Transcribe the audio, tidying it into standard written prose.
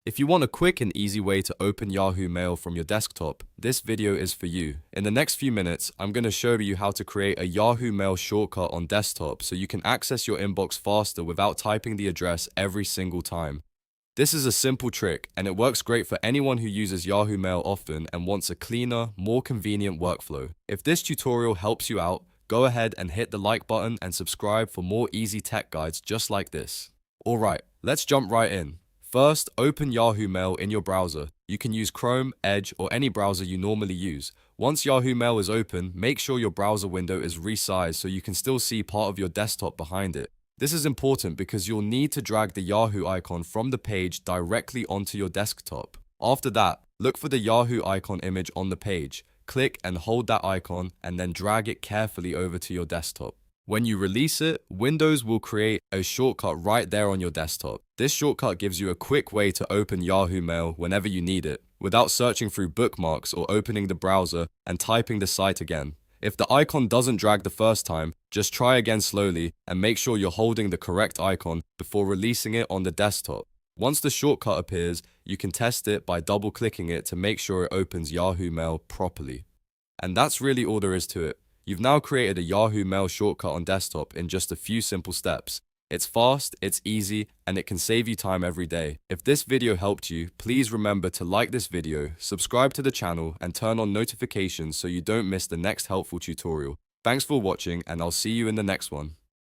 If you want a quick and easy way to open Yahoo Mail from your desktop, this video is for you. In the next few minutes, I'm going to show you how to create a Yahoo Mail shortcut on desktop so you can access your inbox faster without typing the address every single time. This is a simple trick, and it works great for anyone who uses Yahoo Mail often and wants a cleaner, more convenient workflow. If this tutorial helps you out, go ahead and hit the like button and subscribe for more easy tech guides just like this. Alright, let's jump right in. First, open Yahoo Mail in your browser. You can use Chrome, Edge, or any browser you normally use. Once Yahoo Mail is open, make sure your browser window is resized so you can still see part of your desktop behind it. This is important because you'll need to drag the Yahoo icon from the page directly onto your desktop. After that, look for the Yahoo icon image on the page. Click and hold that icon and then drag it carefully over to your desktop. When you release it, Windows will create a shortcut right there on your desktop. This shortcut gives you a quick way to open Yahoo Mail whenever you need it, without searching through bookmarks or opening the browser and typing the site again. If the icon doesn't drag the first time, just try again slowly and make sure you're holding the correct icon before releasing it on the desktop. Once the shortcut appears, you can test it by double-clicking it to make sure it opens Yahoo Mail properly. And that's really all there is to it. You've now created a Yahoo Mail shortcut on desktop in just a few simple steps. It's fast, it's easy, and it can save you time every day. If this video helped you, please remember to like this video, subscribe to the channel, and turn on notifications so you don't miss the next helpful tutorial. Thanks for watching, and I'll see you in the next one.